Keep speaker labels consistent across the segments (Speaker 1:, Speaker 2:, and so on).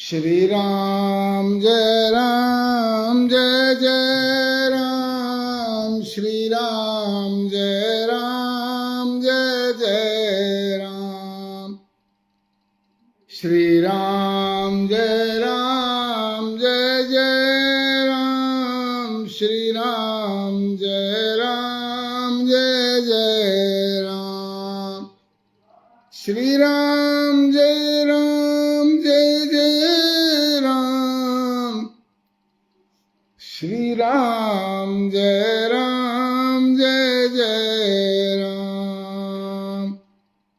Speaker 1: श्री राम जय जय राम, श्री राम जय जय राम, श्री राम जय जय राम, श्री राम जय जय राम, श्री राम जय जय राम, श्री राम जय जय राम,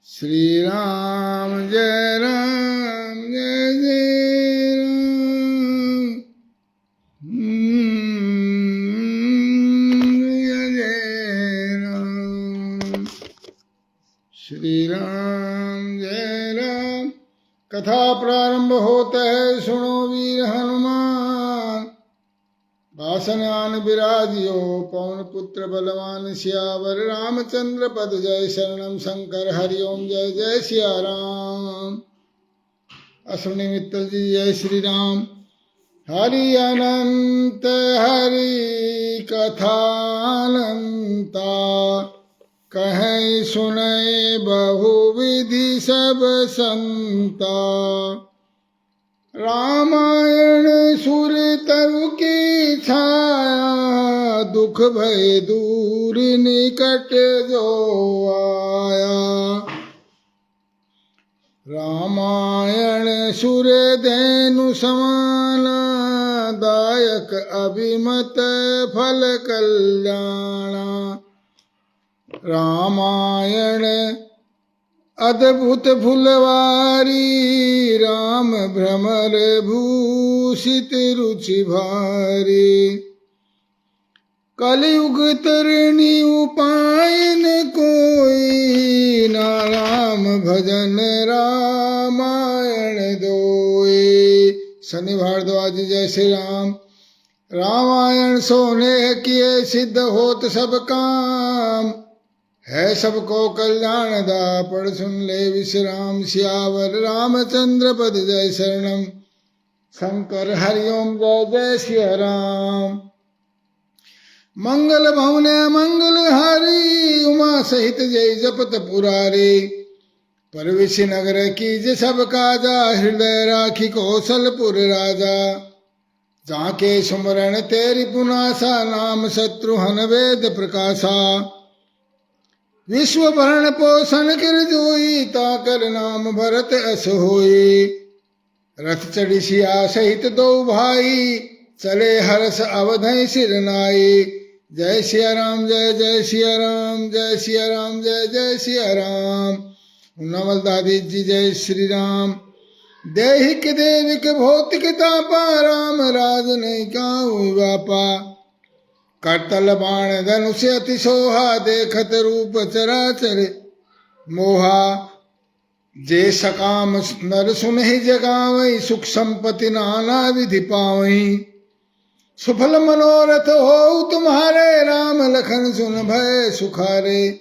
Speaker 1: श्री राम जय जय राम, जय राम, श्री राम जय राम। कथा प्रारंभ होता है, सुनो वीर हनुमान। भाषण आन विराजियो पवन पुत्र बलवान, सियावर रामचंद्र पद जय, शरणम शंकर हरिओम जय जय सिया राम। अश्विनी मित्तल जी जय श्री राम। हरि अनंत हरि कथानंता, कहे सुनय बहुविधि सब संता। रामायण सुर तरु की छाया, दुख भय दूर निकट जो आया। रामायण सुर धेनु समाना, दायक अभिमत फल कल्याणा। रामायण अद्भुत फुलवारी, राम भ्रमर भूषित रुचि भारी। कलयुग तरणी उपायन कोई, ना राम भजन रामायण दोई। शनि भारद्वाज जय श्री राम। रामायण सोने किए सिद्ध होत सब काम, है सबको कल्याण दा पढ़ सुन ले विश्राम। सियावर रामचंद्र पद जय, शरणम शंकर हरिओम जय जय सिया राम। मंगल भवने मंगल हारी, उमा सहित जय जपत पुरारी। परविश नगर कीज सब काजा, हृदय राखी कौशलपुर राजा। जाके सुमरण तेरी पुनासा, नाम शत्रुहन वेद प्रकाशा। विश्व भरण पोषण कर जोई, ताकर नाम भरत अस होई। रथ चढ़ी सिया सहित दो भाई, चले हर्ष अवधि सिर नाई। जय सिया राम जय सिया राम, जय सिया राम जय सिया राम। नवल दादी जी जय श्री राम। देहिक देविक भौतिक तापा, राम राज नहीं काहू बापा। करतल बाण धनुष अति सोहा, देखत रूप चराचर मोहा। जे सकाम नर सुनहि जगावई, सुख संपत्ति नाना विधि पावई। सुफल मनोरथ हो तुम्हारे, राम लखन सुन भय सुखारे।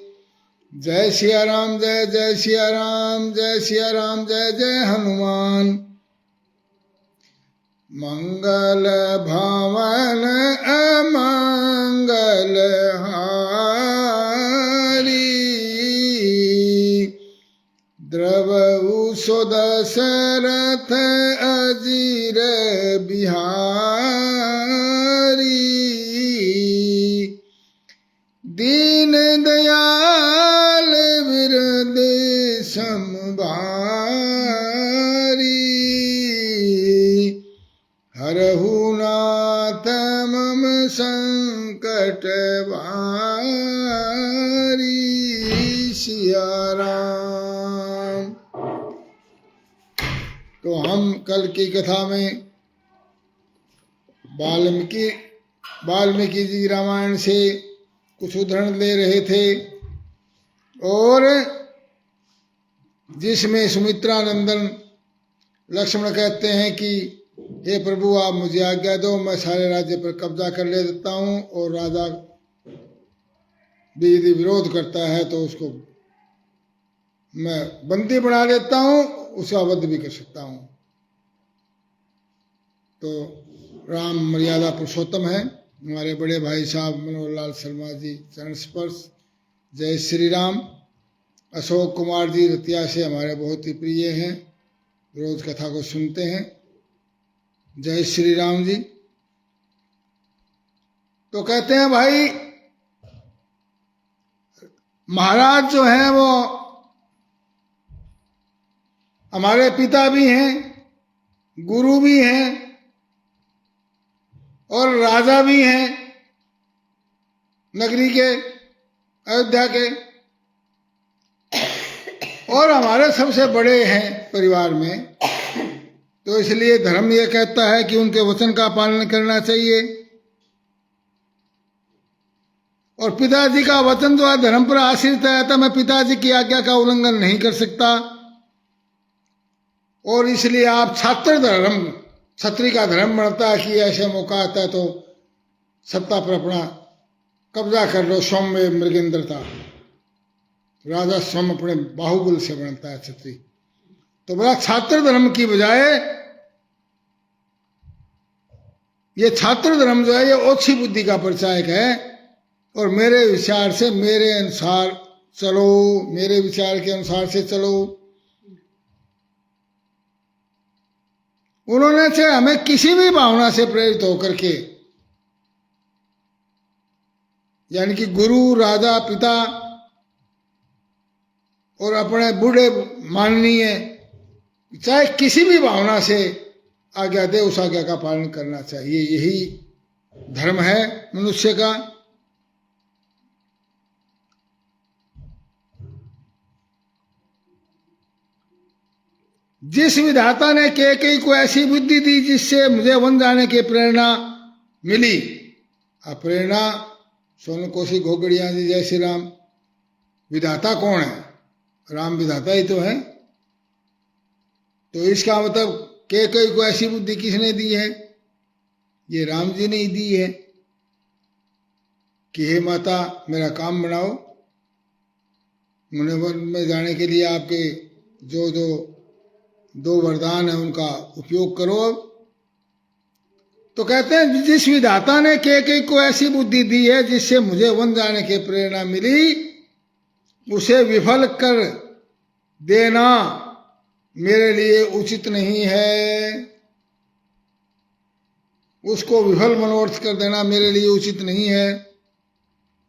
Speaker 1: जय सिया राम जय सिया राम, जय सिया राम जय हनुमान। मंगल भवन अमंगल हारी, द्रवहु सुदशरथ अजीर बिहारी। दीन दयाल विरद समभारी, हरहु नाथ मम संकट भारी। सिया राम। तो हम कल की कथा में वाल्मीकि जी रामायण से कुछ उदाहरण ले रहे थे, और जिसमें सुमित्रा नंदन लक्ष्मण कहते हैं कि हे प्रभु आप मुझे आज्ञा दो, मैं सारे राज्य पर कब्जा कर ले देता हूँ, और राजा भी यदि विरोध करता है तो उसको मैं बंदी बना लेता हूँ, उसे अवध भी कर सकता हूँ। तो राम मर्यादा पुरुषोत्तम है। हमारे बड़े भाई साहब मनोहर लाल शर्मा जी चरण स्पर्श। जय श्री राम। अशोक कुमार जी रतिया से हमारे बहुत ही प्रिय हैं, रोज कथा को सुनते हैं। जय श्री राम जी। तो कहते हैं भाई महाराज जो हैं वो हमारे पिता भी हैं, गुरु भी हैं और राजा भी हैं नगरी के, अयोध्या के, और हमारे सबसे बड़े हैं परिवार में। तो इसलिए धर्म ये कहता है कि उनके वचन का पालन करना चाहिए। और पिताजी का वचन जो है धर्म पर आश्रित है, तो मैं पिताजी की आज्ञा का उल्लंघन नहीं कर सकता। और इसलिए आप छात्र धर्म, छत्री का धर्म बनता है कि ऐसे मौका आता है तो सत्ता पर अपना कब्जा कर लो। सौम्य मृगेंद्रता, राजा स्वयं अपने बाहुबल से बनता है छत्री। तो बड़ा छात्र धर्म की बजाय ये छात्र धर्म जो है ये ओछी बुद्धि का परिचायक है। और मेरे विचार से, मेरे अनुसार चलो, मेरे विचार के अनुसार से चलो। उन्होंने से हमें किसी भी भावना से प्रेरित होकर के, यानी कि गुरु, राजा, पिता और अपने बूढ़े माननीय, चाहे किसी भी भावना से आज्ञा दे, उस आज्ञा का पालन करना चाहिए। यही धर्म है मनुष्य का। जिस विधाता ने कैकेयी को ऐसी बुद्धि दी जिससे मुझे वन जाने की प्रेरणा मिली। अब प्रेरणा सोनू कोसी घोगड़िया जी, जय श्री राम। विधाता कौन है? राम विधाता ही तो है। तो इसका मतलब कैकेयी को ऐसी बुद्धि किसने दी है? ये राम जी ने ही दी है कि हे माता मेरा काम बनाओ, मुझे वन में जाने के लिए आपके जो जो दो वरदान है उनका उपयोग करो। तो कहते हैं जिस विधाता ने कैकेयी को ऐसी बुद्धि दी है जिससे मुझे वन जाने की प्रेरणा मिली, उसे विफल कर देना मेरे लिए उचित नहीं है। उसको विफल मनोरथ कर देना मेरे लिए उचित नहीं है।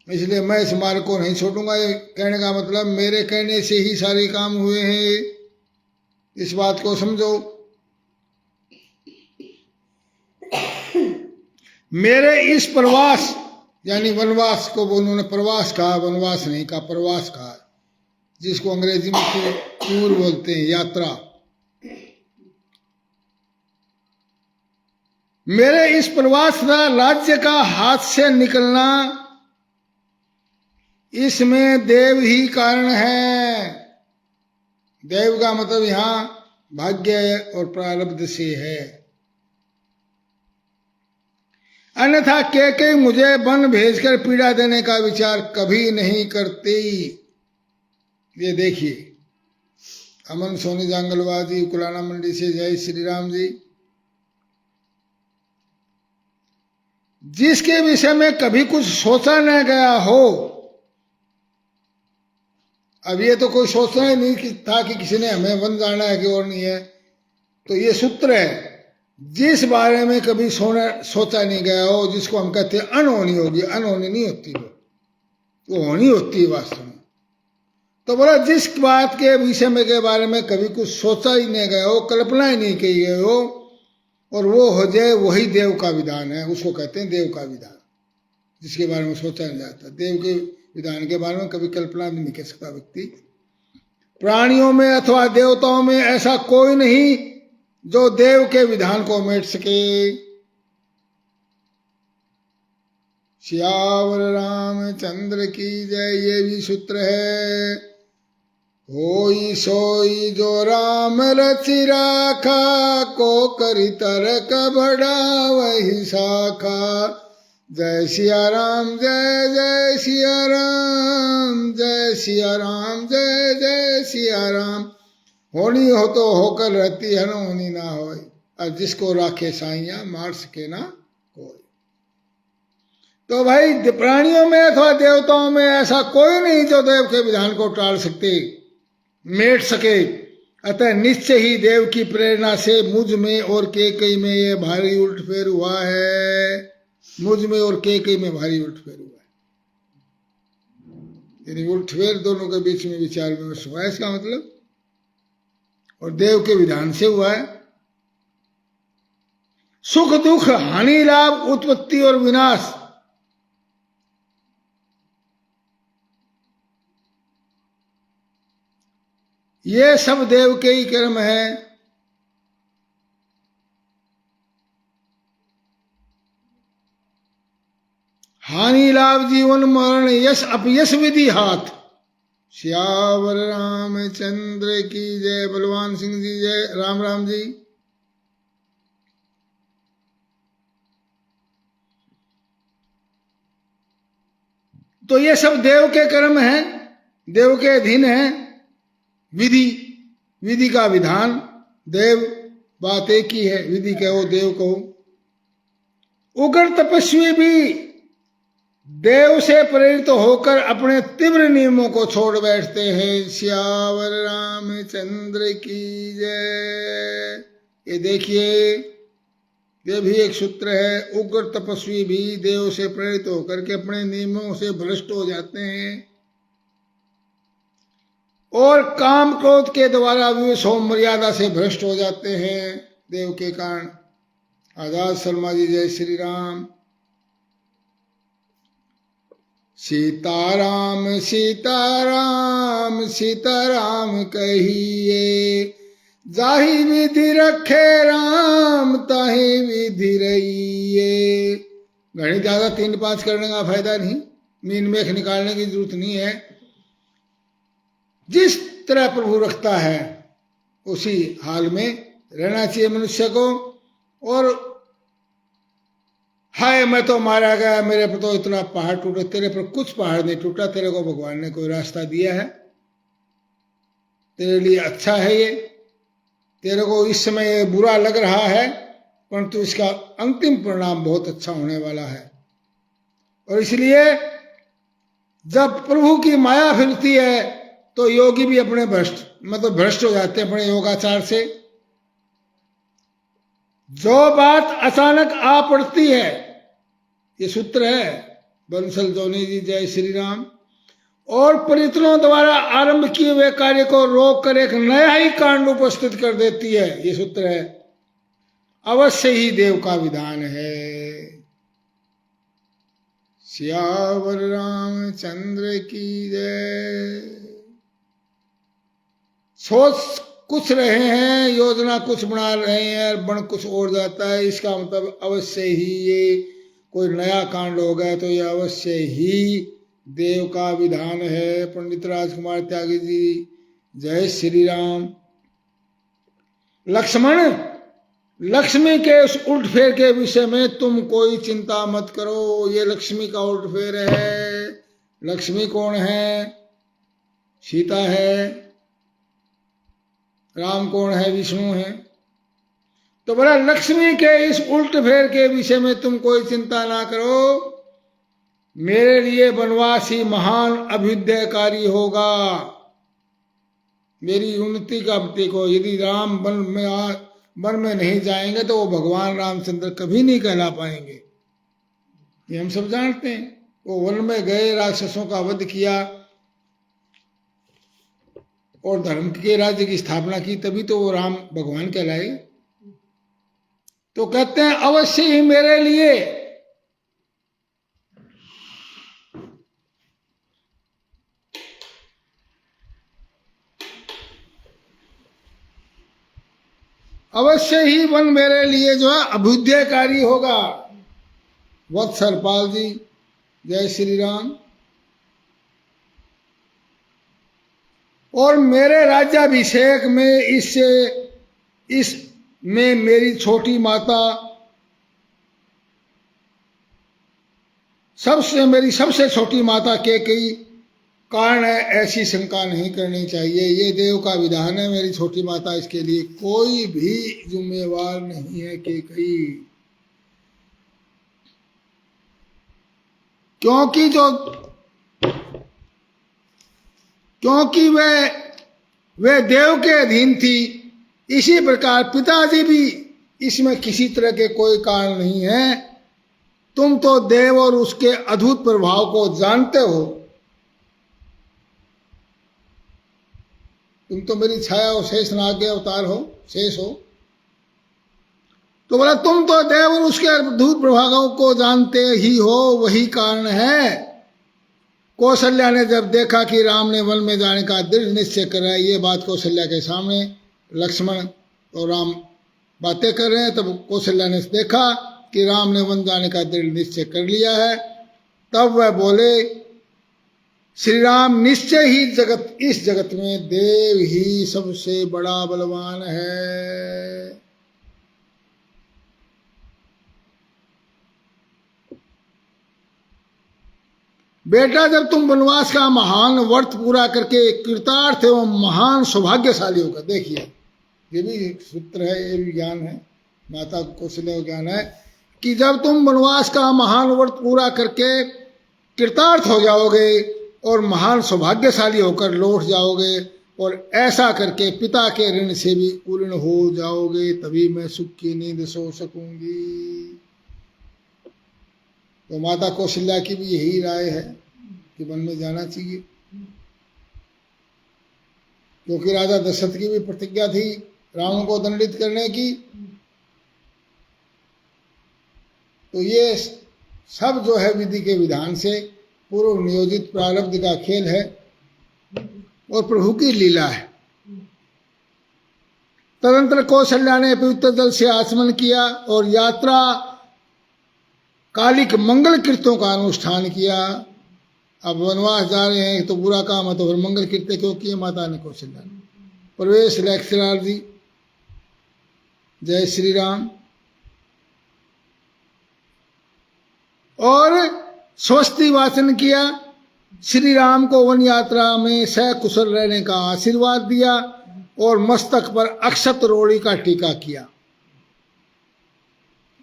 Speaker 1: इसलिए मैं इस मार्ग को नहीं छोड़ूंगा। ये कहने का मतलब मेरे कहने से ही सारे काम हुए हैं, इस बात को समझो। मेरे इस प्रवास, यानी वनवास को उन्होंने प्रवास कहा, वनवास नहीं कहा, प्रवास कहा, जिसको अंग्रेजी में टूर बोलते हैं, यात्रा। मेरे इस प्रवास का राज्य का हाथ से निकलना, इसमें देव ही कारण है। देव का मतलब यहां भाग्य और प्रारब्ध से है। अन्यथा कैकेयी मुझे वन भेजकर पीड़ा देने का विचार कभी नहीं करती। ये देखिए, अमन सोनी जांगलवादी उकुलाना मंडी से, जय श्री राम जी। जिसके विषय में कभी कुछ सोचा न गया हो, अब ये तो कोई सोचना ही नहीं था कि किसी ने हमें वन जाना है कि और नहीं है। तो ये सूत्र है, जिस बारे में कभी सोचा नहीं गया हो, जिसको हम कहते हैं अनहोनी होगी। अनहोनी नहीं होती, वो होनी होती है वास्तव में। तो बोला जिस बात के विषय में के बारे में कभी कुछ सोचा ही नहीं गया हो, कल्पना ही नहीं की गई हो, और वो हो जाए, वही देव का विधान है। उसको कहते हैं देव का विधान, जिसके बारे में सोचा नहीं जाता। देव के विधान के बारे में कभी कल्पना भी नहीं कर सकता व्यक्ति। प्राणियों में अथवा देवताओं में ऐसा कोई नहीं जो देव के विधान को मेट सके। श्यावर रामचंद्र की जय। ये भी सूत्र है, होई सोई जो राम रचि राखा, को करी तरक बड़ा वही शाखा। जय सिया राम, जय जय सिया राम, जय सिया राम, जय जय सिया राम। होनी हो तो होकर रहती है, होनी ना हो और जिसको राखे साइया मार सके ना कोई। तो भाई प्राणियों में अथवा देवताओं में ऐसा कोई नहीं जो देव के विधान को टाल सकते, मेट सके। अतः निश्चय ही देव की प्रेरणा से मुझ में और केकई में ये भारी उलटफेर हुआ है। मुझ में और केकई में भारी उलटफेर हुआ है, यानी उलटफेर दोनों के बीच में विचार विमर्श हुआ है, इसका मतलब। और देव के विधान से हुआ है। सुख दुख हानि लाभ उत्पत्ति और विनाश, ये सब देव के ही कर्म है। हानि लाभ जीवन मरण यश अपयश विधि हाथ। श्यावर रामचंद्र की जय। बलवान सिंह जी जय। राम राम जी। तो ये सब देव के कर्म हैं, देव के अधीन हैं। विधि, विधि का विधान, देव बात एक ही है। विधि कहो देव कहो। उग्र तपस्वी भी देव से प्रेरित होकर अपने तीव्र नियमों को छोड़ बैठते हैं। श्यावर रामचंद्र की जय। ये देखिए, ये भी एक सूत्र है। उग्र तपस्वी भी देव से प्रेरित होकर के अपने नियमों से भ्रष्ट हो जाते हैं और काम क्रोध के द्वारा विवश मर्यादा से भ्रष्ट हो जाते हैं देव के कारण। आजाद शर्मा जी जय श्री राम। सीताराम सीताराम सीताराम कहिए, जाहि विधि रखे राम ताहि विधि रहिए। घड़ी ज्यादा 3-5 करने का फायदा नहीं, मीन मेख निकालने की जरूरत नहीं है। जिस तरह प्रभु रखता है उसी हाल में रहना चाहिए मनुष्य को। और हाय मैं तो मारा गया, मेरे पर तो इतना पहाड़ टूटा, तेरे पर कुछ पहाड़ नहीं टूटा। तेरे को भगवान ने कोई रास्ता दिया है, तेरे लिए अच्छा है ये। तेरे को इस समय ये बुरा लग रहा है, परंतु इसका अंतिम परिणाम बहुत अच्छा होने वाला है। और इसलिए जब प्रभु की माया फिरती है तो योगी भी अपने भ्रष्ट हो जाते हैं अपने योगाचार से। जो बात अचानक आ पड़ती है, ये सूत्र है बंसल जोनी जी जय श्री राम। और परितनों द्वारा आरंभ किए हुए कार्य को रोक कर एक नया ही कांड उपस्थित कर देती है, ये सूत्र है। अवश्य ही देव का विधान है। सियावर रामचंद्र की जय। सोच कुछ रहे हैं, योजना कुछ बना रहे हैं, बन कुछ और जाता है। इसका मतलब अवश्य ही ये कोई नया कांड हो गया तो ये अवश्य ही देव का विधान है। पंडित राजकुमार त्यागी जी जय श्री राम। लक्ष्मण, लक्ष्मी के उस उल्टफेर के विषय में तुम कोई चिंता मत करो। ये लक्ष्मी का उल्टफेर है। लक्ष्मी कौन है? सीता है। राम कौन है? विष्णु है। तो बोला लक्ष्मी के इस उल्टफेर के विषय में तुम कोई चिंता ना करो। मेरे लिए वनवास ही महान अभ्युदयकारी होगा। मेरी उन्नति का देखो, यदि राम वन में नहीं जाएंगे तो वो भगवान रामचंद्र कभी नहीं कहला पाएंगे। ये हम सब जानते हैं। वो वन में गए, राक्षसों का वध किया और धर्म के राज्य की स्थापना की, तभी तो वो राम भगवान कहलाए। तो कहते हैं अवश्य ही मेरे लिए वन मेरे लिए जो है अभ्युदयकारी होगा। वत्सरपाल जी जय श्री राम। और मेरे राज्याभिषेक में इसमें मेरी छोटी माता मेरी सबसे छोटी माता केकई कारण है, ऐसी शंका नहीं करनी चाहिए। ये देव का विधान है मेरी छोटी माता, इसके लिए कोई भी जिम्मेवार नहीं है कैकेयी। क्योंकि वे देव के अधीन थी, इसी प्रकार पिताजी भी इसमें किसी तरह के कोई कारण नहीं है। तुम तो देव और उसके अद्भुत प्रभाव को जानते हो, तुम तो मेरी छाया और शेष नाग के अवतार हो, शेष हो। तो बोला तुम तो देव और उसके अद्भुत प्रभावों को जानते ही हो, वही कारण है। कौशल्या ने जब देखा कि राम ने वन में जाने का दृढ़ निश्चय करा, ये बात कौशल्या के सामने लक्ष्मण और राम बातें कर रहे हैं, तब कौशल्या ने देखा कि राम ने वन जाने का दृढ़ निश्चय कर लिया है। तब वह बोले, श्री राम निश्चय ही इस जगत में देव ही सबसे बड़ा बलवान है। बेटा, जब तुम वनवास का महान व्रत पूरा करके कृतार्थ एवं महान सौभाग्यशाली होगा, देखिए ये भी एक सूत्र है, ये भी ज्ञान है, माता कौशल्या को ज्ञान है कि जब तुम वनवास का महान व्रत पूरा करके कृतार्थ हो जाओगे और महान सौभाग्यशाली होकर लौट जाओगे और ऐसा करके पिता के ऋण से भी पूर्ण हो जाओगे, तभी मैं सुख की नींद सो सकूंगी। तो माता कौशल्या की भी यही राय है कि वन में जाना चाहिए, क्योंकि राजा दशरथ की भी प्रतिज्ञा थी रावण को दंडित करने की। तो ये सब जो है विधि के विधान से पूर्व नियोजित प्रारब्ध का खेल है और प्रभु की लीला है। तदंतर कौशल्या ने पवित्र जल से आचमन किया और यात्रा कालिक मंगल कृत्यों का अनुष्ठान किया। अब वनवास जा रहे हैं तो बुरा काम है, तो फिर मंगल कृत्य क्यों किए माता ने कौशल्या ने। प्रवेश लेक्चरार जी, जय श्री राम। और स्वस्ति वाचन किया, श्री राम को वन यात्रा में सकुशल रहने का आशीर्वाद दिया और मस्तक पर अक्षत रोड़ी का टीका किया।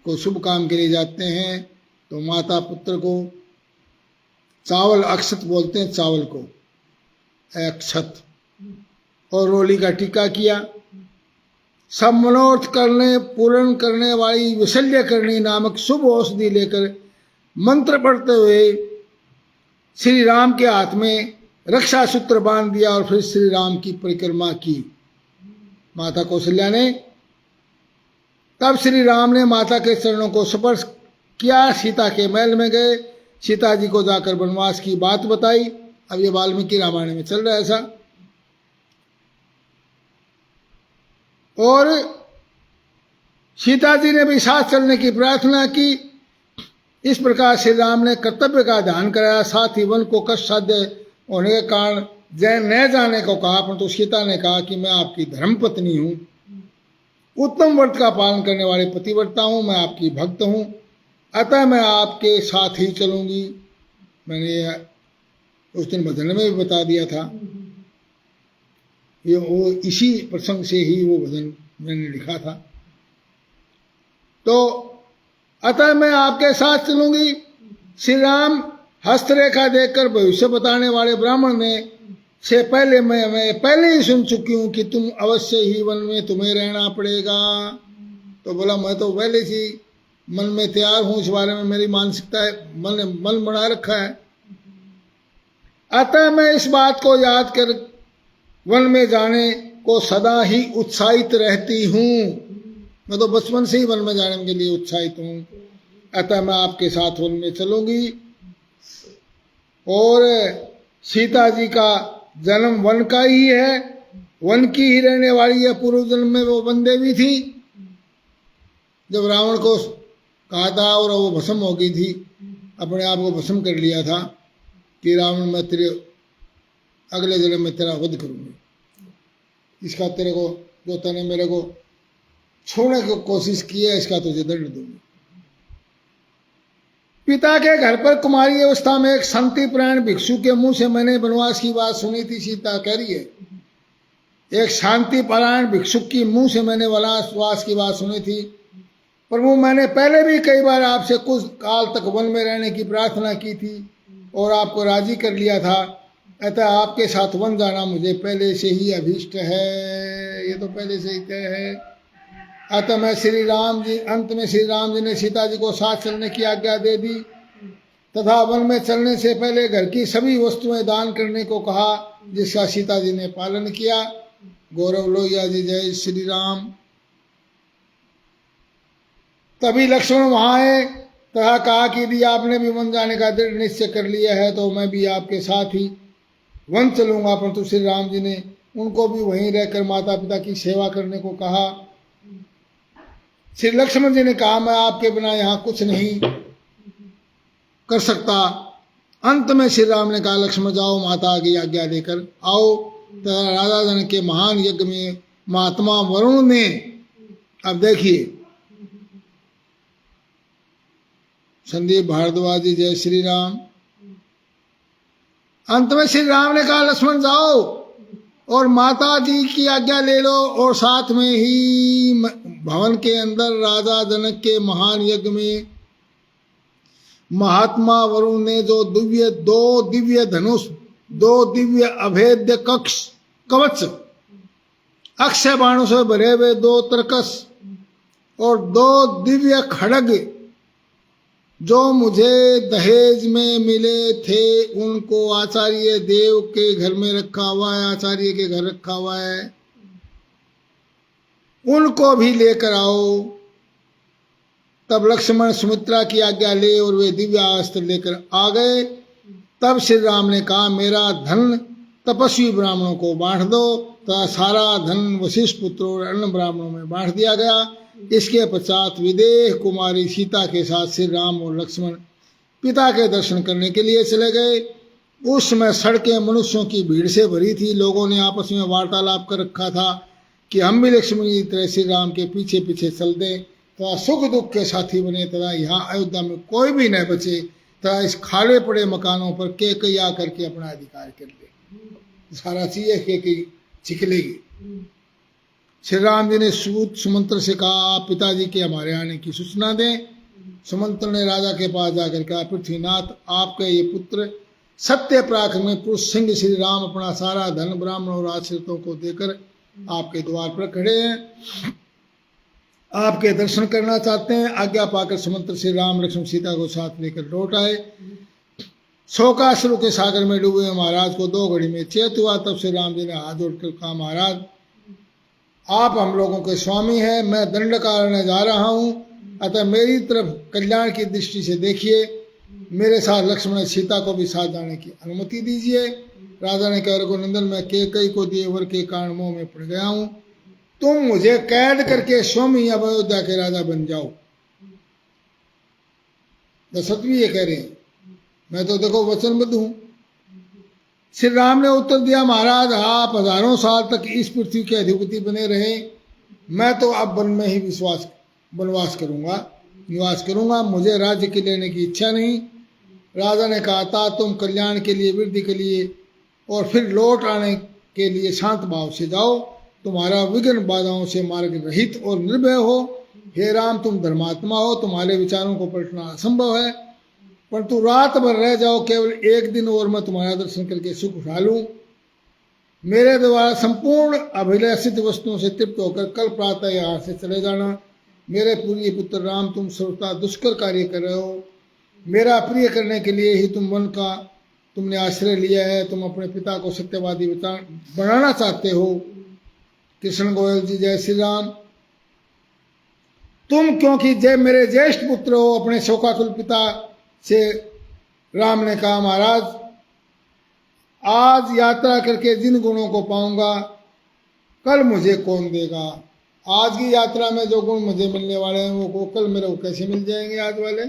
Speaker 1: को शुभ काम के लिए जाते हैं तो माता पुत्र को चावल अक्षत बोलते हैं, चावल को अक्षत, और रोली का टीका किया। सब मनोरथ करने पूर्ण करने वाली विशल्य करनी नामक शुभ औषधि लेकर मंत्र पढ़ते हुए श्री राम के हाथ में रक्षा सूत्र बांध दिया और फिर श्री राम की परिक्रमा की माता कौशल्या ने। तब श्री राम ने माता के चरणों को स्पर्श किया, सीता के महल में गए, सीता जी को जाकर वनवास की बात बताई। अब ये वाल्मीकि रामायण में चल रहा है ऐसा। और सीता जी ने भी साथ चलने की प्रार्थना की। इस प्रकार श्री राम ने कर्तव्य का ध्यान कराया, साथ ही वन को कष्ट साध्य होने के कारण न जाने को कहा, परंतु सीता ने कहा कि मैं आपकी धर्मपत्नी हूँ, उत्तम व्रत का पालन करने वाले पतिव्रता हूँ, मैं आपकी भक्त हूँ, अतः मैं आपके साथ ही चलूंगी। मैंने उस दिन भजन में भी बता दिया था, ये वो इसी प्रसंग से ही वो भजन मैंने लिखा था। तो अतः मैं आपके साथ चलूंगी। श्री राम हस्तरेखा देखकर भविष्य बताने वाले ब्राह्मण ने से पहले मैं पहले ही सुन चुकी हूँ कि तुम अवश्य ही वन में तुम्हें रहना पड़ेगा। तो बोला मैं तो पहले से मन में तैयार हूँ, इस बारे में मेरी मानसिकता है, मन बना रखा है। अतः मैं इस बात को याद कर वन में जाने को सदा ही उत्साहित रहती हूँ। मैं तो बचपन से ही वन में जाने के लिए उत्साहित हूँ। अतः मैं आपके साथ वन में चलूंगी। और सीता जी का जन्म वन का ही है, वन की ही रहने वाली है। पूर्व जन्म में वो वन देवी थी, जब रावण को कहा था और वो भस्म हो गई थी, अपने आप को भस्म कर लिया था कि रावण मैं तेरे अगले जन्म में तेरा वध करूंगी, इसका तेरे को जो तूने मेरे को छोड़ने की कोशिश की है इसका तुझे दंड दूंगी। पिता के घर पर कुमारी अवस्था में एक शांतिपरायण भिक्षु के मुंह से मैंने वनवास की बात सुनी थी। सीता कह रही है, एक शांतिपरायण भिक्षुक की मुंह से मैंने वनवास की बात सुनी थी। प्रभु, मैंने पहले भी कई बार आपसे कुछ काल तक वन में रहने की प्रार्थना की थी और आपको राजी कर लिया था। अतः आपके साथ वन जाना मुझे पहले से ही अभीष्ट है। ये तो पहले से ही तय है। अतः मैं श्री राम जी अंत में श्री राम जी ने सीता जी को साथ चलने की आज्ञा दे दी तथा वन में चलने से पहले घर की सभी वस्तुएं दान करने को कहा, जिसका सीता जी ने पालन किया। गौरव लोहिया जी, जय श्री राम। तभी लक्ष्मण वहां आए तथा कहा कि यदि आपने भी वन जाने का दृढ़ निश्चय कर लिया है तो मैं भी आपके साथ ही वन चलूंगा। परंतु श्री राम जी ने उनको भी वहीं रहकर माता पिता की सेवा करने को कहा। श्री लक्ष्मण जी ने कहा, मैं आपके बिना यहाँ कुछ नहीं कर सकता। अंत में श्री राम ने कहा, लक्ष्मण जाओ, माता की आज्ञा लेकर आओ। तथा राजा जनक के महान यज्ञ में महात्मा वरुण ने, अब देखिए संदीप भारद्वाज जी, जय श्री राम। अंत में श्री राम ने कहा, लक्ष्मण जाओ और माता जी की आज्ञा ले लो और साथ में ही भवन के अंदर राजा जनक के महान यज्ञ में महात्मा वरुण ने जो दो दिव्य धनुष, दो दिव्य अभेद्य कवच, अक्षय बाणों से भरे हुए दो तरकस और दो दिव्य खड्ग जो मुझे दहेज में मिले थे, उनको आचार्य देव के घर में रखा हुआ है, आचार्य के घर रखा हुआ है, उनको भी लेकर आओ। तब लक्ष्मण सुमित्रा की आज्ञा ले और वे दिव्य अस्त्र लेकर आ गए। तब श्री राम ने कहा, मेरा धन तपस्वी ब्राह्मणों को बांट दो। तथा सारा धन वशिष्ठ पुत्रों और अन्य ब्राह्मणों में बांट दिया गया। इसके पश्चात विदेह कुमारी सीता के साथ श्री राम और लक्ष्मण पिता के दर्शन करने के लिए चले गए। उस समय सड़कें मनुष्यों की भीड़ से भरी थी। लोगों ने आपस में वार्तालाप कर रखा था कि हम भी लक्ष्मण की तरह श्री राम के पीछे पीछे चल दें तथा सुख दुख के साथी बने तथा यहाँ अयोध्या में कोई भी न बचे तथा इस खाले पड़े मकानों पर केकई आकर के अपना अधिकार कर ले। सारा चीज केकई चिकलेगी। श्री राम जी ने सूत सुमंत्र से कहा, आप पिताजी के हमारे आने की सूचना दें। सुमंत्र ने राजा के पास जाकर कहा, पृथ्वीनाथ, आपके ये पुत्र सत्य पराक्रमी पुरुष सिंह श्री राम अपना सारा धन ब्राह्मण और आश्रितों को देकर आपके द्वार पर खड़े हैं, आपके दर्शन करना चाहते हैं। आज्ञा पाकर सुमंत्र श्री राम लक्ष्मण सीता को साथ लेकर लौट आए। शोकाश्रु के सागर में डूबे महाराज को 2 घड़ी में चेत हुआ। तब श्री राम जी ने हाथ जोड़कर कहा, महाराज आप हम लोगों के स्वामी हैं, मैं दंडकारण्य जा रहा हूँ, अतः मेरी तरफ कल्याण की दृष्टि से देखिए। मेरे साथ लक्ष्मण सीता को भी साथ जाने की अनुमति दीजिए। राजा ने कहा, रघुनंदन, मैं केकई को दिए वर के कारण मोह में पड़ गया हूँ, तुम मुझे कैद करके स्वयं ही अब अयोध्या के राजा बन जाओ। दशरथ भी ये कह रहे हैं, मैं तो देखो वचनबद्ध हूं। श्री राम ने उत्तर दिया, महाराज आप हजारों साल तक इस पृथ्वी के अधिपति बने रहे, मैं तो अब वन में ही वनवास करूंगा, निवास करूंगा, मुझे राज्य के लेने की इच्छा नहीं। राजा ने कहा था, तुम कल्याण के लिए, वृद्धि के लिए और फिर लौट आने के लिए शांत भाव से जाओ। तुम्हारा विघ्न बाधाओं से मार्ग रहित और निर्भय हो। हे राम, तुम धर्मात्मा हो, तुम्हारे विचारों को पलटना असंभव है, परंतु रात भर रह जाओ, केवल एक दिन और मैं तुम्हारा दर्शन करके सुख उठा लूं। मेरे द्वारा संपूर्ण अभिलषित वस्तुओं से तृप्त होकर कल प्रातः यहाँ से चले जाना। मेरे प्रिय पुत्र राम, तुम सर्वथा दुष्कर कार्य कर रहे हो। मेरा प्रिय करने के लिए ही तुमने आश्रय लिया है। तुम अपने पिता को सत्यवादी बनाना चाहते हो। कृष्ण गोयल जी, जय श्री राम। तुम क्योंकि जय मेरे ज्येष्ठ पुत्र हो, अपने शोकाकुल पिता से राम ने कहा, महाराज आज यात्रा करके जिन गुणों को पाऊंगा, कल मुझे कौन देगा। आज की यात्रा में जो गुण मुझे मिलने वाले हैं वो कल मेरे को कैसे मिल जाएंगे। आज वाले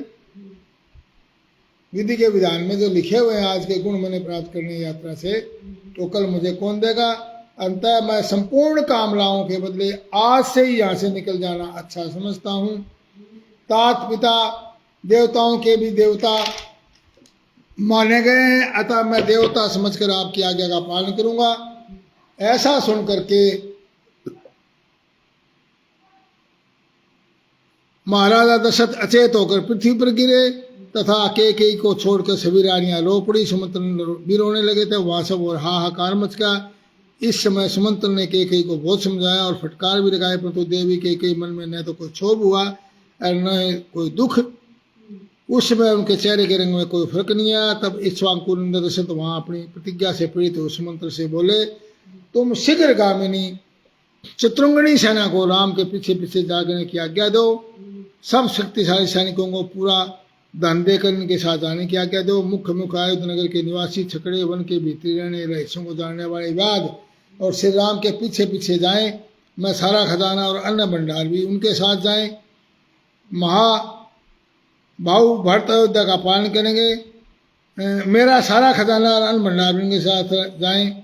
Speaker 1: विधि के विधान में जो लिखे हुए हैं आज के गुण मैंने प्राप्त करने यात्रा से, तो कल मुझे कौन देगा। अंततः मैं संपूर्ण कामनाओं के बदले आज से ही यहाँ से निकल जाना अच्छा समझता हूँ। तात पिता देवताओं के भी देवता माने गए हैं, अतः मैं देवता समझकर आपकी आज्ञा का पालन करूंगा। ऐसा सुन करके महाराजा दशरथ अचेत होकर पृथ्वी पर गिरे तथा केकई को छोड़कर सभी रानियां रो पड़ी। सुमंत्र भी रोने लगे थे, वहां सब और हाहाकार मच गया। इस समय सुमंत्र ने केकई को बहुत समझाया और फटकार भी लगाए, परंतु देवी केकई मन में न तो कोई क्षोभ हुआ और न कोई दुख। उस समय उनके चेहरे के रंग में कोई फर्क नहीं आया। तब इक्ष्वाकु दशरथ वहां अपनी प्रतिज्ञा से पीड़ित हो सुमंत्र से बोले, तुम शीघ्र गामिनी चतुरंगणी सेना को राम के पीछे पीछे जागने की आज्ञा दो। सब शक्तिशाली सैनिकों को पूरा धन देकर इनके साथ जाने की आज्ञा दो। मुख्य मुख्य आयुध नगर के निवासी छकड़े वन के भीतर रहने रहस्यों को जानने वाले वाद और श्री राम के पीछे पीछे जाएं। मैं सारा खजाना और अन्न भंडार भी उनके साथ जाएं। महाबाहु भरत अयोध्या का पालन करेंगे। मेरा सारा खजाना और अन्न भंडार उनके साथ जाएं।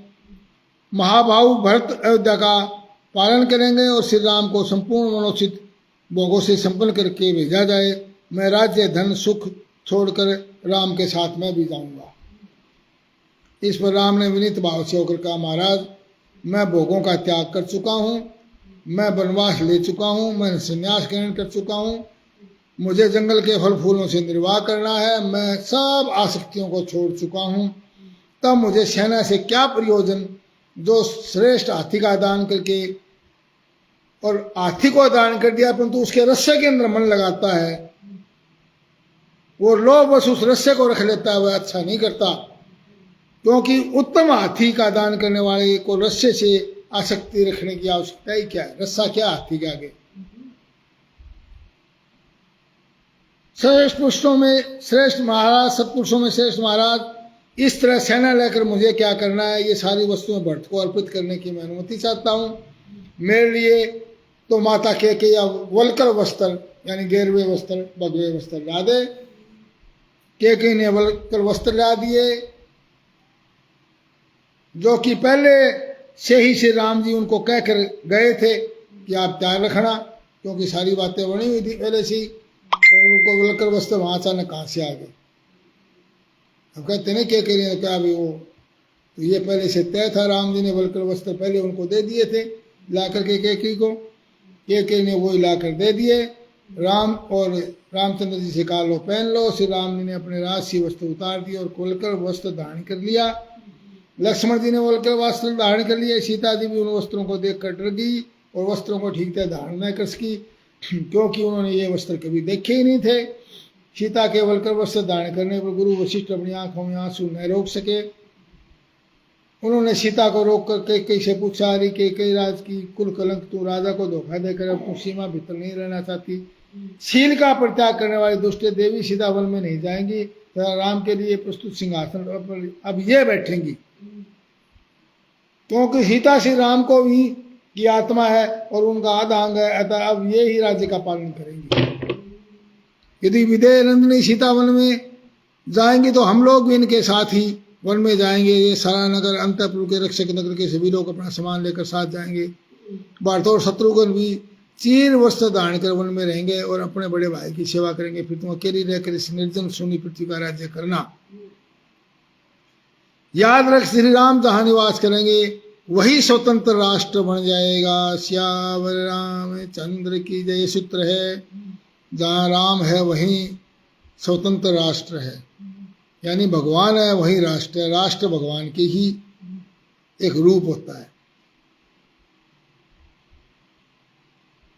Speaker 1: महाबाहु भरत अयोध्या का पालन करेंगे और श्री राम को संपूर्ण मनोचित भोगों से संपन्न करके भेजा जाए। मैं राज्य धन सुख छोड़कर राम के साथ मैं भी जाऊंगा। इस पर राम ने विनीत भाव से होकर कहा, महाराज मैं भोगों का त्याग कर चुका हूँ, मैं वनवास ले चुका हूँ, मैं संन्यास ग्रहण कर चुका हूँ, मुझे जंगल के फल फूलों से निर्वाह करना है, मैं सब आसक्तियों को छोड़ चुका हूँ। तब मुझे सेना से क्या प्रयोजन जो श्रेष्ठ हाथी का दान करके और हाथी को दान कर दिया परंतु उसके रस्से के अंदर मन लगाता है, वो लोभ बस उस रस्से को रख लेता है, वह अच्छा नहीं करता। क्योंकि उत्तम हाथी का दान करने वाले को रस्से से आसक्ति रखने की आवश्यकता ही क्या है, रस्सा क्या हाथी के आगे। श्रेष्ठ पुरुषों में श्रेष्ठ महाराज, सत्पुरुषों में श्रेष्ठ महाराज, इस तरह सेना लेकर मुझे क्या करना है, ये सारी वस्तुएं भरत को अर्पित करने की मैं अनुमति चाहता हूँ। मेरे लिए तो माता के या वलकर वस्त्र यानी गेरवे वस्त्र भगवे वस्त्र ला दे। के ने वलकर वस्त्र ला दिए जो कि पहले से ही श्री राम जी उनको कहकर गए थे कि आप तैयार रखना, क्योंकि सारी बातें बनी हुई थी पहले से ही। और उनको वलकर वस्त्र वहां अचानक कहाँ से आ गए। अब कहते नहीं के ने क्या भी वो तो ये पहले से तय था। राम जी ने वलकर वस्त्र पहले उनको दे दिए थे लाकर के को, के ने वही लाकर दे दिए। राम और रामचंद्र जी से कहा लो पहन लो। श्री राम जी ने अपने राजसी वस्त्र उतार दिए और वलकर वस्त्र धारण कर लिया। लक्ष्मण जी ने वलकर वस्त्र धारण कर लिया। सीता जी भी उन वस्त्रों को देखकर डर गई और वस्त्रों को ठीक तरह धारण न कर सकी, क्योंकि उन्होंने ये वस्त्र कभी देखे ही नहीं थे। सीता के वलकर वस्त्र धारण करने पर गुरु वशिष्ठ अपनी आंखों में आंसू न रोक सके। उन्होंने सीता को रोक कर कैकेयी से पूछा, अरे कैकेयी राज की कुल कलंक, तू राजा को धोखा देकर अब तू सीमा भीतर नहीं रहना चाहती। शील का परित्याग करने वाली दुष्ट देवी सीता वन में नहीं जाएंगी, तो राम के लिए प्रस्तुत सिंहासन पर अब ये बैठेंगी, क्योंकि सीता श्री राम को भी की आत्मा है और उनका आधा अंग है, अतः अब ये ही राज्य का पालन करेंगी। यदि विदेह नंदिनी सीता वन में जाएंगी तो हम लोग भी इनके साथ ही वन में जाएंगे। ये सारा नगर, अंतपुर के रक्षक नगर के सभी लोग अपना सामान लेकर साथ जाएंगे। भरत और शत्रुघ्न भी चीर वस्त्र धारण कर वन में रहेंगे और अपने बड़े भाई की सेवा करेंगे। फिर तुम अकेली रहकर इस निर्जन सूनी पृथ्वी का राज्य करना। याद रख, श्री राम जहां निवास करेंगे वही स्वतंत्र राष्ट्र बन जाएगा। श्यावर रामचंद्र की जय सूत्र है, जहाँ राम है वहीं स्वतंत्र राष्ट्र है, यानी भगवान है वही राष्ट्र है। राष्ट्र भगवान की ही एक रूप होता है।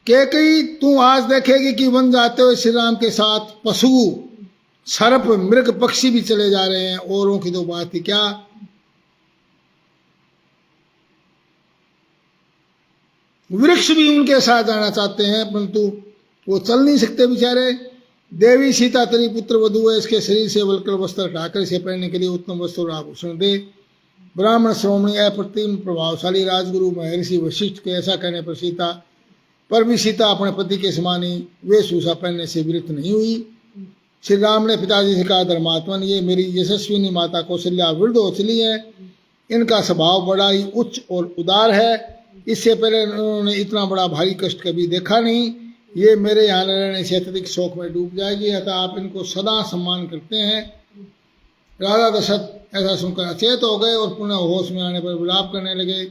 Speaker 1: कैकेयी तू आज देखेगी कि वन जाते हुए श्री राम के साथ पशु, सर्प, मृग, पक्षी भी चले जा रहे हैं। औरों की तो बात ही क्या, वृक्ष भी उनके साथ जाना चाहते हैं, परंतु वो चल नहीं सकते बेचारे। देवी सीता तेरी पुत्र वधू है, इसके शरीर से वलकर वस्त्र हटाकर इसे पहनने के लिए उत्तम वस्त्र और आभूषण दे। ब्राह्मण श्रोमणी अप्रतिम प्रभावशाली राजगुरु महर्षि वशिष्ठ के ऐसा कहने पर सीता अपने पति के समान ही वेशभूषा पहनने से विरक्त नहीं हुई। श्री राम ने पिताजी से कहा, धर्मात्मन, ये मेरी यशस्विनी माता कौशल्या वृद्ध हो चली है, इनका स्वभाव बड़ा ही उच्च और उदार है। इससे पहले उन्होंने इतना बड़ा भारी कष्ट कभी देखा नहीं। ये मेरे यहाँ रहने से अत्यधिक शोक में डूब जाएगी, अतः आप इनको सदा सम्मान करते हैं। राजा दशरथ ऐसा सुनकर अचेत हो गए और पुनः होश में आने पर विलाप करने लगे।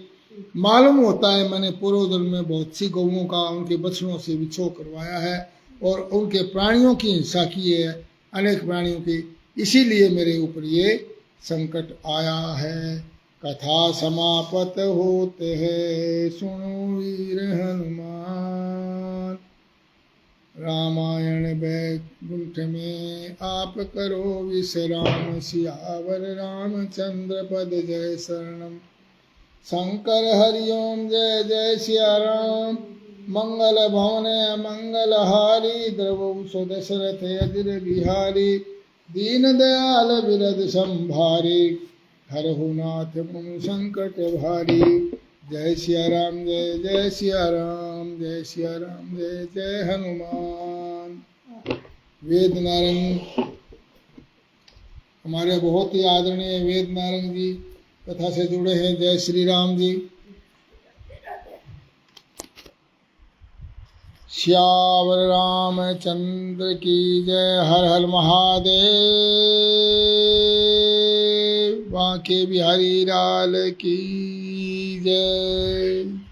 Speaker 1: मालूम होता है मैंने पूर्व जन्म में बहुत सी गौओं का उनके बछड़ों से विछोह करवाया है और उनके प्राणियों की हिंसा की है, अनेक प्राणियों की, इसीलिए मेरे ऊपर ये संकट आया है। कथा समापत होते है सुनो वीर हनुमान, रामायण वैकुंठ में आप करो विश्राम, सियावर रामचंद्र पद जय शरणम। शंकर हरिओम जय जय सिया राम, मंगल भवन मंगल हारी, द्रवौ दशरथ अजिर बिहारी, दीन दयाल विरद संभारी, हरहु नाथ मम संकट भारी। जय सिया राम जय जय सिया राम, जय सिया राम जय जय हनुमान। वेद नारंग हमारे बहुत ही आदरणीय वेद नारंग जी कथा से जुड़े हैं। जय श्री राम जी। श्यावर रामचंद्र की जय। हर हर महादेव। बांके बिहारी लाल की जय।